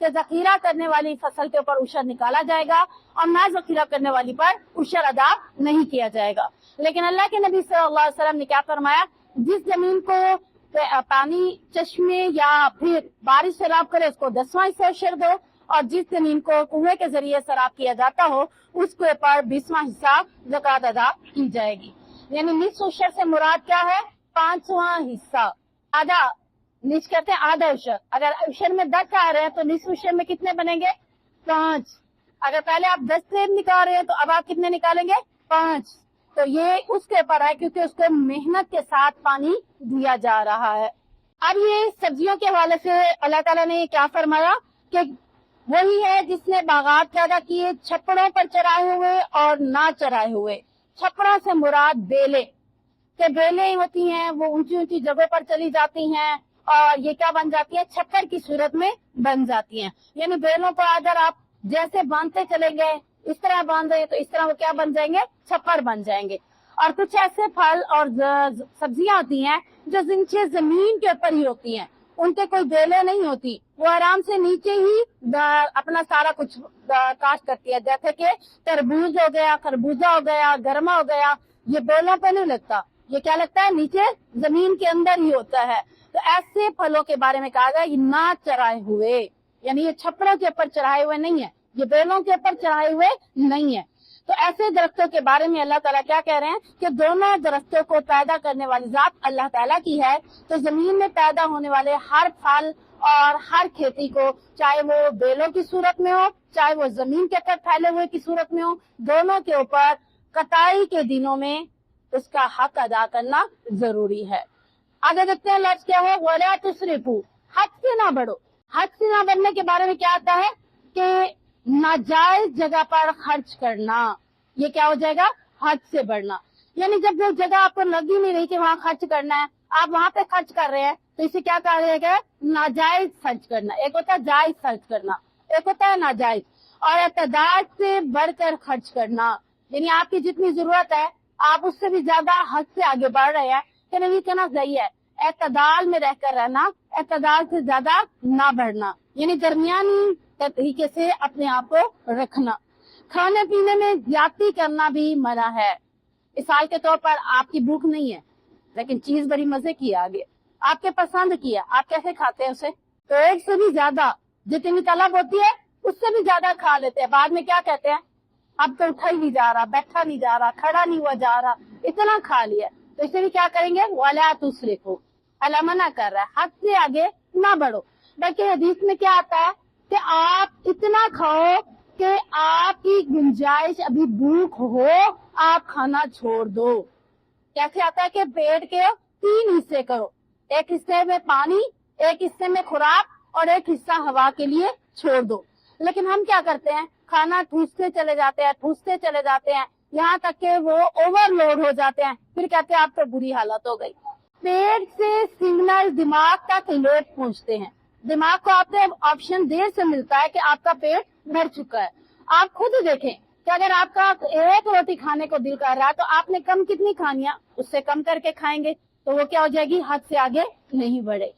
کہ ذخیرہ کرنے والی فصل کے اوپر عشر نکالا جائے گا اور نہ ذخیرہ کرنے والی پر عشر ادا نہیں کیا جائے گا. لیکن اللہ کے نبی صلی اللہ علیہ وسلم نے کیا فرمایا؟ جس زمین کو پانی چشمے یا پھر بارش سیراب کرے اس کو 10واں حصہ عشر دو، اور جس زمین کو کنویں کے ذریعے سیراب کیا جاتا ہو اس کے اوپر 20واں حصہ زکوٰۃ ادا کی جائے گی. یعنی نصف عشر سے مراد کیا ہے؟ 5واں حصہ. آدھا نصف کہتے ہیں آدھا عشر. اگر عشر میں 10 آ رہے ہیں تو نصف عشر میں کتنے بنیں گے؟ 5. اگر پہلے آپ 10 سے نکال رہے ہیں تو اب آپ کتنے نکالیں گے؟ 5. تو یہ اس کے اوپر ہے کیونکہ اس کو محنت کے ساتھ پانی دیا جا رہا ہے. اب یہ سبزیوں کے حوالے سے اللہ تعالیٰ نے کیا فرمایا کہ وہی ہے جس نے باغات پیدا کیے چھپڑوں پر چرائے ہوئے اور نہ چرائے ہوئے. چھپڑوں سے مراد بیلیں، کہ بیلیں ہوتی ہیں وہ اونچی اونچی جگہوں پر چلی جاتی ہیں اور یہ کیا بن جاتی ہیں؟ چھپر کی صورت میں بن جاتی ہیں. یعنی بیلوں پر اگر آپ جیسے باندھتے چلیں گے اس طرح باندھے تو اس طرح وہ کیا بن جائیں گے؟ چھپر بن جائیں گے. اور کچھ ایسے پھل اور سبزیاں ہوتی ہیں جو نیچے زمین کے اوپر ہی ہوتی ہیں، ان کے کوئی بیلیں نہیں ہوتی، وہ آرام سے نیچے ہی اپنا سارا کچھ کاشت کرتی ہے. جیسے کہ تربوز ہو گیا، خربوزہ ہو گیا، گرما ہو گیا، یہ بیلوں پہ نہیں لگتا، یہ کیا لگتا ہے؟ نیچے زمین کے اندر ہی ہوتا ہے. تو ایسے پھلوں کے بارے میں کہا گیا یہ نہ چرائے ہوئے، یعنی یہ چھپڑوں کے اوپر چڑھائے ہوئے نہیں ہے، یہ بیلوں کے اوپر چڑھائے ہوئے نہیں ہے. تو ایسے درختوں کے بارے میں اللہ تعالیٰ کیا کہہ رہے ہیں کہ دونوں درختوں کو پیدا کرنے والی ذات اللہ تعالیٰ کی ہے. تو زمین میں پیدا ہونے والے ہر پھل اور ہر کھیتی کو، چاہے وہ بیلوں کی صورت میں ہو چاہے وہ زمین کے اوپر پھیلے ہوئے کی صورت میں ہو، دونوں کے اوپر کٹائی کے دنوں میں اس کا حق ادا کرنا ضروری ہے. آگے دیکھتے ہیں لفظ کیا ہے؟ وَلَا تُسْرِفُوا، حد سے نہ بڑھو. حد سے نہ بڑھنے کے بارے میں کیا آتا ہے کہ ناجائز جگہ پر خرچ کرنا، یہ کیا ہو جائے گا؟ حد سے بڑھنا. یعنی جب جو جگہ آپ کو لگ ہی نہیں رہی کہ وہاں خرچ کرنا ہے، آپ وہاں پہ خرچ کر رہے ہیں تو اسے کیا کہا جائے گا؟ ناجائز خرچ کرنا. ایک ہوتا ہے جائز خرچ کرنا، ایک ہوتا ہے ناجائز. اور اعتدال سے بڑھ کر خرچ کرنا، یعنی آپ کی جتنی ضرورت ہے آپ اس سے بھی زیادہ حد سے آگے بڑھ رہے ہیں کہ نہیں کہنا صحیح ہے. اعتدال میں رہ کر رہنا، اعتدال سے زیادہ نہ بڑھنا، یعنی درمیانی طریقے سے اپنے آپ کو رکھنا. کھانے پینے میں زیادتی کرنا بھی منع ہے. مثال کے طور پر آپ کی بھوک نہیں ہے لیکن چیز بڑی مزے کی ہے، آگے آپ کے پسند کی ہے، آپ کیسے کھاتے ہیں اسے؟ تو ایک سے بھی زیادہ جتنی طلب ہوتی ہے اس سے بھی زیادہ کھا لیتے ہیں. بعد میں کیا کہتے ہیں؟ اب تو اٹھا ہی نہیں جا رہا، بیٹھا نہیں جا رہا، کھڑا نہیں ہوا جا رہا، اتنا کھا لیا. تو اسے بھی کیا کریں گے؟ وَلَا تُسْرِفُوا، اللہ منع کر رہا ہے حد سے آگے نہ بڑھو. بلکہ حدیث میں کیا آتا ہے کہ آپ اتنا کھاؤ کہ آپ کی گنجائش ابھی بھوک ہو آپ کھانا چھوڑ دو. کیسے آتا ہے کہ پیٹ کے 3 حصے کرو، ایک حصے میں پانی، ایک حصے میں خوراک اور ایک حصہ ہوا کے لیے چھوڑ دو. لیکن ہم کیا کرتے ہیں؟ کھانا ٹھوستے چلے جاتے ہیں یہاں تک کہ وہ اوور لوڈ ہو جاتے ہیں، پھر کہتے ہیں آپ تو بری حالت ہو گئی. پیٹ سے سگنل دماغ تک لیٹ پہنچتے ہیں. دماغ کو آپ سے آپشن دیر سے ملتا ہے کہ آپ کا پیٹ بھر چکا ہے. آپ خود دیکھیں کہ اگر آپ کا ایک روٹی کھانے کو دل کر رہا ہے تو آپ نے کم کتنی کھانی ہے؟ اس سے کم کر کے کھائیں گے تو وہ کیا ہو جائے گی؟ حد سے آگے نہیں بڑھے.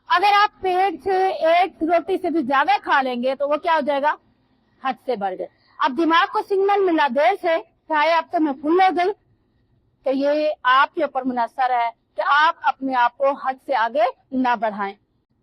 اگر آپ پیٹ سے ایک روٹی سے بھی زیادہ کھا لیں گے تو وہ کیا ہو جائے گا؟ حد سے بڑھ گئے. اب دماغ کو سگنل ملا دیر سے چاہے اب تو میں فل ہو گئی، تو یہ آپ کے اوپر منحصر ہے کہ آپ اپنے آپ کو حد سے آگے نہ بڑھائیں.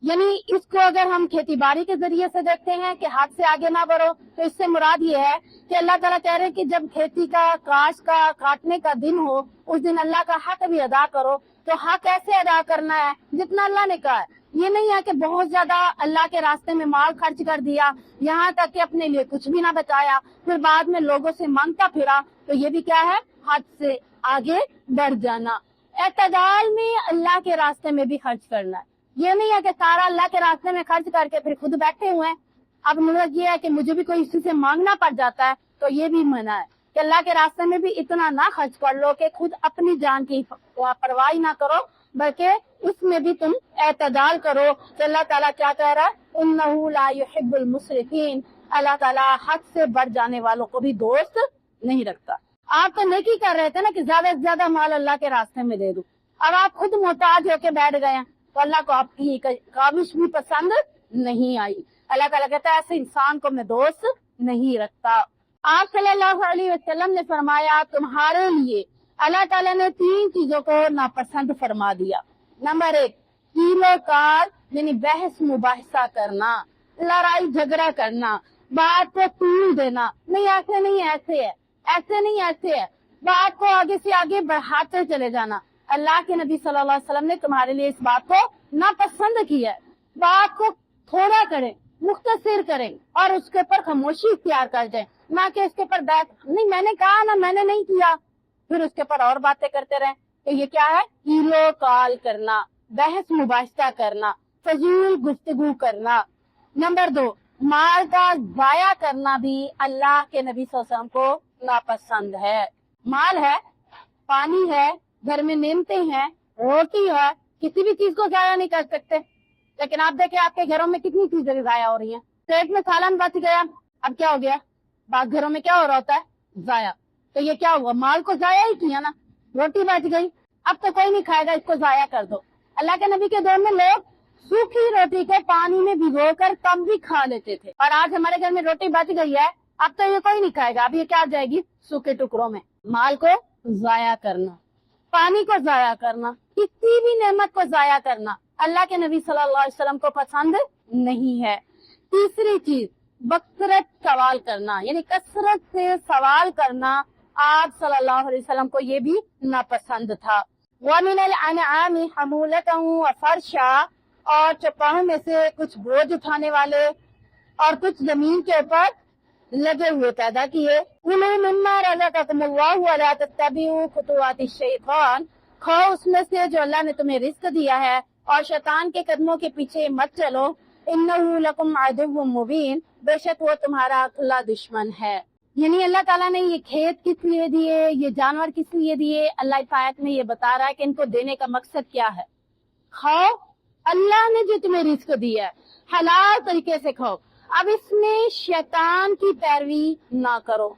یعنی اس کو اگر ہم کھیتی باڑی کے ذریعے سے دیکھتے ہیں کہ حد سے آگے نہ بڑھو، تو اس سے مراد یہ ہے کہ اللہ تعالیٰ کہہ رہے ہیں کہ جب کھیتی کا کاشت کا کاٹنے کا دن ہو اس دن اللہ کا حق بھی ادا کرو. تو حق ایسے ادا کرنا ہے جتنا اللہ نے کہا ہے. یہ نہیں ہے کہ بہت زیادہ اللہ کے راستے میں مال خرچ کر دیا، یہاں تک کہ اپنے لیے کچھ بھی نہ بچایا، پھر بعد میں لوگوں سے مانگتا پھرا. تو یہ بھی کیا ہے؟ حد سے آگے بڑھ جانا. اعتدال میں اللہ کے راستے میں بھی خرچ کرنا ہے. یہ نہیں ہے کہ سارا اللہ کے راستے میں خرچ کر کے پھر خود بیٹھے ہوئے ہیں. اب مراد یہ ہے کہ مجھے بھی کوئی اسی سے مانگنا پڑ جاتا ہے، تو یہ بھی منع ہے کہ اللہ کے راستے میں بھی اتنا نہ خرچ کر لو کہ خود اپنی جان کی پرواہ نہ کرو، بلکہ اس میں بھی تم اعتدال کرو. کہ اللہ تعالیٰ کیا کہہ رہا ہے؟ انہ لا يحب المسرفین، اللہ تعالیٰ حد سے بڑھ جانے والوں کو بھی دوست نہیں رکھتا. آپ تو نیکی کر رہے تھے نا کہ زیادہ سے زیادہ مال اللہ کے راستے میں دے دوں، اب آپ خود محتاج ہو کے بیٹھ گئے ہیں تو اللہ کو آپ کی کاوش بھی پسند نہیں آئی. اللہ تعالیٰ کہتا ہے ایسے انسان کو میں دوست نہیں رکھتا۔ آپ صلی اللہ علیہ وسلم نے فرمایا تمہارے لیے اللہ تعالیٰ نے 3 چیزوں کو ناپسند فرما دیا۔ نمبر 1، کیلو کار یعنی بحث مباحثہ کرنا، لڑائی جھگڑا کرنا، بات کو طول دینا، نہیں ایسے نہیں ایسے ہے، ایسے نہیں ایسے ہے، بات کو آگے سے آگے بڑھاتے چلے جانا۔ اللہ کے نبی صلی اللہ علیہ وسلم نے تمہارے لیے اس بات کو ناپسند کیا ہے۔ بات کو تھوڑا کریں، مختصر کریں اور اس کے اوپر خاموشی اختیار کر جائیں، نہ کہ اس کے اوپر نہیں میں نے کہا نا میں نے نہیں کیا، پھر اس کے اوپر اور باتیں کرتے رہیں۔ تو یہ کیا ہے؟ کیلو کال کرنا، بحث مباحثہ کرنا، فضول گفتگو کرنا۔ نمبر 2، مال کا ضائع کرنا بھی اللہ کے نبی صلی اللہ علیہ وسلم کو ناپسند ہے۔ مال ہے، پانی ہے، گھر میں نعمتیں ہیں، روٹی ہے، کسی بھی چیز کو ضائع نہیں کر سکتے، لیکن آپ دیکھیں آپ کے گھروں میں کتنی چیزیں ضائع ہو رہی ہیں۔ پیٹ میں سالن بچ گیا، اب کیا ہو گیا؟ بعض گھروں میں کیا ہو رہا ہوتا ہے؟ ضائع۔ تو یہ کیا ہوا؟ مال کو ضائع ہی کیا نا۔ روٹی بچ گئی، اب تو کوئی نہیں کھائے گا، اس کو ضائع کر دو۔ اللہ کے نبی کے دور میں لوگ سوکھی روٹی کو پانی میں بھگو کر کم بھی کھا لیتے تھے، اور آج ہمارے گھر میں روٹی بچ گئی ہے، اب تو یہ کوئی نہیں کھائے گا، اب یہ کیا جائے گی؟ سوکھے ٹکڑوں میں۔ مال کو ضائع کرنا، پانی کو ضائع کرنا، کسی بھی نعمت کو ضائع کرنا اللہ کے نبی صلی اللہ علیہ وسلم کو پسند نہیں ہے۔ تیسری چیز، بکثرت سوال کرنا، یعنی کثرت سے سوال کرنا آپ صلی اللہ علیہ وسلم کو یہ بھی ناپسند تھا۔ وَمِنَ الْأَنْعَامِ حَمُولَةً وَفَرْشًا، اور چوپاہوں میں سے کچھ بوجھ اٹھانے والے اور کچھ زمین کے اوپر لگے ہوئے پیدا کیے۔ کُلُوا مِمَّا رَزَقَكُمُ اللَّهُ وَلَا تَتَّبِعُوا خُطُوَاتِ الشَّيْطَانِ، کھاؤ اس میں سے جو اللہ نے تمہیں رزق دیا ہے اور شیطان کے قدموں کے پیچھے مت چلو۔ إِنَّهُ لَكُمْ عَدُوٌّ مُبِينٌ، بے شک وہ تمہارا کھلا دشمن ہے۔ یعنی اللہ تعالیٰ نے یہ کھیت کس لیے دیے، یہ جانور کس لیے دیے؟ اللہ اس آیت میں یہ بتا رہا ہے کہ ان کو دینے کا مقصد کیا ہے۔ کھاؤ، اللہ نے جو تمہیں رزق دیا ہے حلال طریقے سے کھاؤ۔ اب اس میں شیطان کی پیروی نہ کرو۔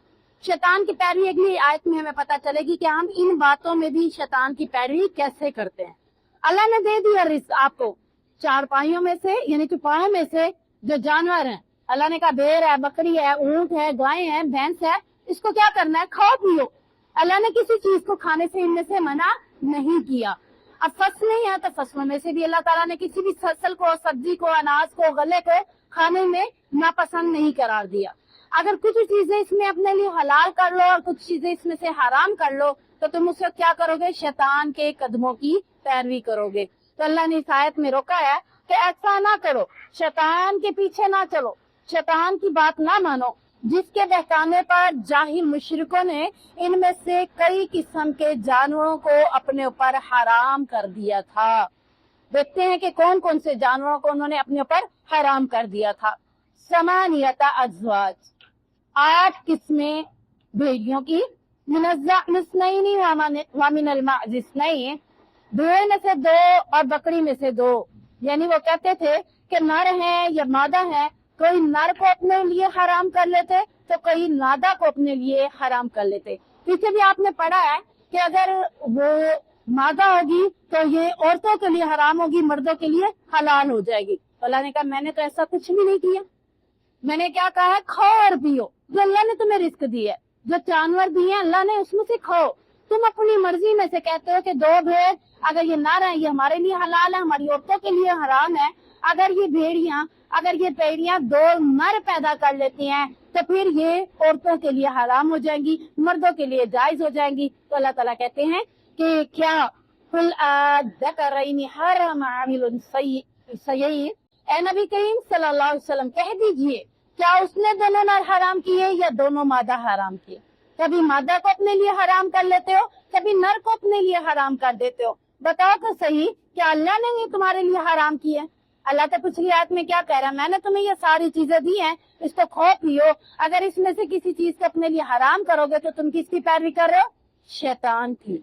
شیطان کی پیروی اگلی آیت میں ہمیں پتہ چلے گی کہ ہم ان باتوں میں بھی شیطان کی پیروی کیسے کرتے ہیں۔ اللہ نے دے دیا رزق آپ کو، 4 پائیوں میں سے یعنی چوپاہوں میں سے جو جانور ہیں، اللہ نے کہا بھیڑ ہے، بکری ہے، اونٹ ہے، گائے ہیں، بھینس ہے، اس کو کیا کرنا ہے؟ کھاؤ پیو۔ اللہ نے کسی چیز کو کھانے سے ان میں سے منع نہیں کیا۔ اب فصلیں ہیں تو فصلوں میں سے بھی اللہ تعالیٰ نے کسی بھی فصل کو، سبزی کو، اناج کو، غلے کو کھانے میں ناپسند نہیں قرار دیا۔ اگر کچھ چیزیں اس میں اپنے لیے حلال کر لو اور کچھ چیزیں اس میں سے حرام کر لو تو تم اس وقت کیا کرو گے؟ شیطان کے قدموں کی پیروی کرو گے۔ تو اللہ نے اس آیت میں روکا ہے کہ ایسا نہ کرو، شیطان کے پیچھے نہ چلو، شیطان کی بات نہ مانو، جس کے بہکانے پر جاہل مشرکوں نے ان میں سے کئی قسم کے جانوروں کو اپنے اوپر حرام کر دیا تھا۔ دیکھتے ہیں کہ کون کون سے جانوروں کو انہوں نے اپنے اوپر حرام کر دیا تھا۔ 8 ازواج، 8 قسمیں بھیڑیوں کی، من الضأن 2 ومن المعز 2، بھیڑ میں سے 2 اور بکری میں سے 2۔ یعنی وہ کہتے تھے کہ نر ہیں یا مادہ ہیں، کوئی نر کو اپنے لیے حرام کر لیتے تو کوئی مادہ کو اپنے لیے حرام کر لیتے۔ پیچھے بھی آپ نے پڑھا ہے کہ اگر وہ مادہ ہوگی تو یہ عورتوں کے لیے حرام ہوگی، مردوں کے لیے حلال ہو جائے گی۔ اللہ نے کہا میں نے تو ایسا کچھ بھی نہیں کیا، میں نے کیا کہا ہے؟ کھاؤ اور پیو، جو اللہ نے تمہیں رزق دیا ہے، جو جانور دیے ہیں اللہ نے اس میں سے کھاؤ۔ تم اپنی مرضی میں سے کہتے ہو کہ 2 بھیڑ اگر یہ نر ہیں یہ ہمارے لیے حلال ہے، ہماری عورتوں کے لیے حرام ہے۔ اگر یہ بھیڑیاں، اگر یہ پیڑیاں 2 نر پیدا کر لیتی ہیں تو پھر یہ عورتوں کے لیے حرام ہو جائیں گی، مردوں کے لیے جائز ہو جائیں گی۔ تو اللہ تعالیٰ کہتے ہیں کہ کیا قُلْ أَذَّكَرَيْنِ حَرَّمَ عَامِلٌ سَيِّئٌ، اے نبی کریم صلی اللہ علیہ وسلم کہہ دیجئے کیا اس نے دونوں نر حرام کیے یا دونوں مادہ حرام کیے؟ کبھی مادہ کو اپنے لیے حرام کر لیتے ہو، کبھی نر کو اپنے لیے حرام کر دیتے ہو۔ بتاؤ تو صحیح کیا اللہ نے یہ تمہارے لیے حرام کیے؟ اللہ تو پچھلی آیت میں کیا کہہ رہا ہے؟ میں نے تمہیں یہ ساری چیزیں دی ہیں، اس کو کھاؤ پیو۔ اگر اس میں سے کسی چیز کو اپنے لیے حرام کرو گے تو تم کس کی پیروی کر رہے ہو؟ شیطان کی۔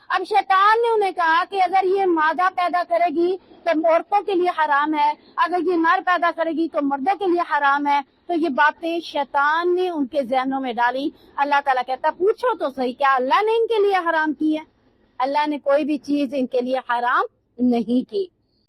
اب شیطان نے انہیں کہا کہ اگر یہ مادہ پیدا کرے گی تو عورتوں کے لیے حرام ہے، اگر یہ نر پیدا کرے گی تو مردوں کے لیے حرام ہے۔ تو یہ باتیں شیطان نے ان کے ذہنوں میں ڈالی۔ اللہ تعالیٰ کہتا پوچھو تو صحیح کیا اللہ نے ان کے لیے حرام کی ہے؟ اللہ نے کوئی بھی چیز ان کے لیے حرام نہیں کی۔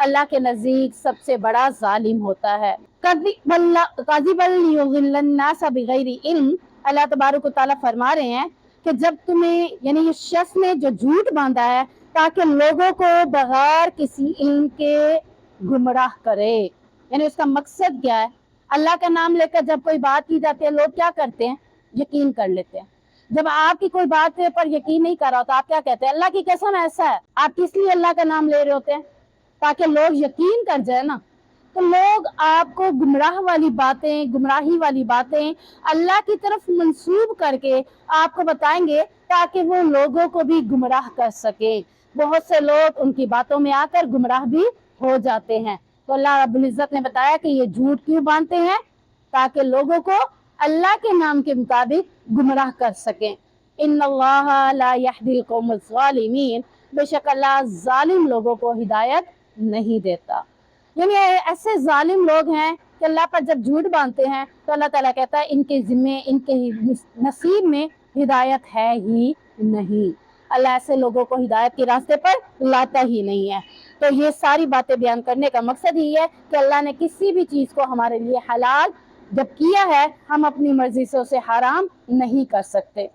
اللہ کے نزدیک سب سے بڑا ظالم ہوتا ہے۔ بغیر علم، اللہ تبارک و تعالیٰ فرما رہے ہیں کہ جب تمہیں یعنی اس شخص نے جو جھوٹ باندھا ہے تاکہ لوگوں کو بغیر کسی علم کے گمراہ کرے، یعنی اس کا مقصد کیا ہے؟ اللہ کا نام لے کر جب کوئی بات کی جاتی ہے لوگ کیا کرتے ہیں؟ یقین کر لیتے ہیں۔ جب آپ کی کوئی بات پر یقین نہیں کر رہا تو آپ کیا کہتے ہیں؟ اللہ کی قسم ایسا ہے۔ آپ کس لیے اللہ کا نام لے رہے ہوتے ہیں؟ تاکہ لوگ یقین کر جائے نا۔ تو لوگ آپ کو گمراہی والی باتیں اللہ کی طرف منسوب کر کے آپ کو بتائیں گے تاکہ وہ لوگوں کو بھی گمراہ کر سکے۔ بہت سے لوگ ان کی باتوں میں آ کر گمراہ بھی ہو جاتے ہیں۔ تو اللہ رب العزت نے بتایا کہ یہ جھوٹ کیوں باندھتے ہیں؟ تاکہ لوگوں کو اللہ کے نام کے مطابق گمراہ کر سکیں۔ ان اللہ لا یہدی القوم الظالمین، بے شک اللہ ظالم لوگوں کو ہدایت نہیں دیتا۔ یعنی ایسے ظالم لوگ ہیں کہ اللہ پر جب جھوٹ باندھتے ہیں تو اللہ تعالیٰ کہتا ہے ان کے ذمے، ان کے نصیب میں ہدایت ہے ہی نہیں۔ اللہ ایسے لوگوں کو ہدایت کے راستے پر لاتا ہی نہیں ہے۔ تو یہ ساری باتیں بیان کرنے کا مقصد ہی ہے کہ اللہ نے کسی بھی چیز کو ہمارے لیے حلال جب کیا ہے ہم اپنی مرضی سے اسے حرام نہیں کر سکتے۔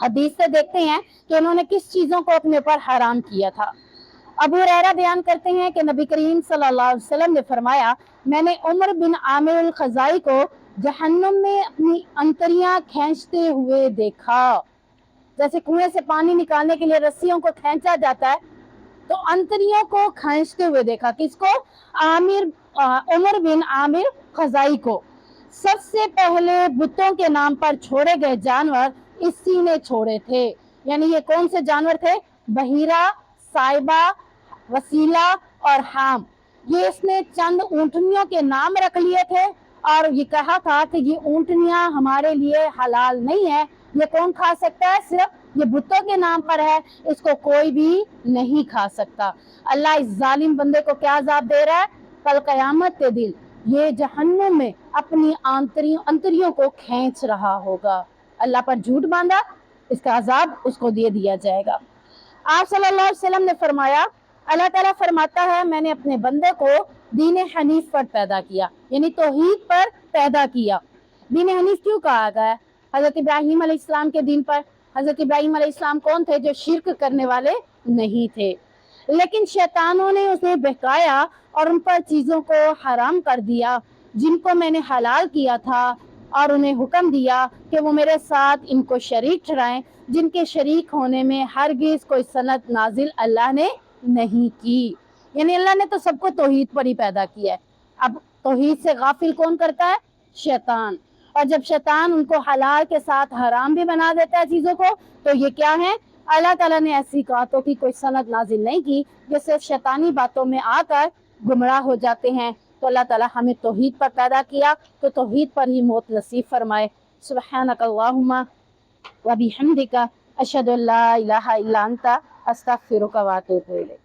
حدیث سے دیکھتے ہیں کہ انہوں نے کس چیزوں کو اپنے اوپر حرام کیا تھا۔ ابو ہریرہ بیان کرتے ہیں کہ نبی کریم صلی اللہ علیہ وسلم نے فرمایا، میں نے عمر بن عامر الخزائی کو جہنم میں اپنی انتریاں کھینچتے ہوئے دیکھا۔ جیسے کنویں سے پانی نکالنے کے لیے رسیوں کو کھینچا جاتا ہے تو انتریوں کو کھینچتے ہوئے دیکھا۔ کس کو؟ عمر بن عامر خزائی کو۔ سب سے پہلے بتوں کے نام پر چھوڑے گئے جانور اسی نے چھوڑے تھے۔ یعنی یہ کون سے جانور تھے؟ بحیرہ، صائبہ، وسیلہ اور حام۔ یہ اس نے چند اونٹنیوں کے نام رکھ لیے تھے اور یہ کہا تھا کہ یہ اونٹنیاں ہمارے لیے حلال نہیں ہے، یہ کون کھا سکتا ہے؟ صرف یہ بتوں کے نام پر ہے، اس کو کوئی بھی نہیں کھا سکتا۔ اللہ اس ظالم بندے کو کیا عذاب دے رہا ہے؟ کل قیامت کے دن یہ جہنم میں اپنی انتریوں کو کھینچ رہا ہوگا۔ اللہ پر جھوٹ باندھا، اس کا عذاب اس کو دے دیا جائے گا۔ آپ صلی اللہ علیہ وسلم نے فرمایا، اللہ تعالیٰ فرماتا ہے میں نے اپنے بندے کو دین حنیف پر پیدا کیا، یعنی توحید پر پیدا کیا۔ دین حنیف کیوں کہا گیا ہے؟ حضرت ابراہیم علیہ السلام کے دین پر۔ حضرت ابراہیم علیہ السلام کون تھے؟ جو شرک کرنے والے نہیں تھے، لیکن شیطانوں نے اسے بہکایا اور ان پر چیزوں کو حرام کر دیا جن کو میں نے حلال کیا تھا، اور انہیں حکم دیا کہ وہ میرے ساتھ ان کو شریک ٹھہرائیں جن کے شریک ہونے میں ہرگز کوئی صنعت نازل اللہ نے نہیں کی۔ یعنی اللہ نے تو سب کو توحید پر ہی پیدا کیا ہے۔ اب توحید سے غافل کون کرتا ہے؟ شیطان۔ اور جب شیطان ان کو حلال کے ساتھ حرام بھی بنا دیتا ہے چیزوں کو، تو یہ کیا ہے؟ اللہ تعالیٰ نے ایسی باتوں کی کوئی صنعت نازل نہیں کی جو صرف شیطانی باتوں میں آ کر گمراہ ہو جاتے ہیں۔ تو اللہ تعالیٰ ہمیں توحید پر پیدا کیا تو توحید پر ہی موت نصیب فرمائے۔ سبحانک اللہم و بحمدک اشہد ان لا الہ الا انت استغفرک و اتوب الیک۔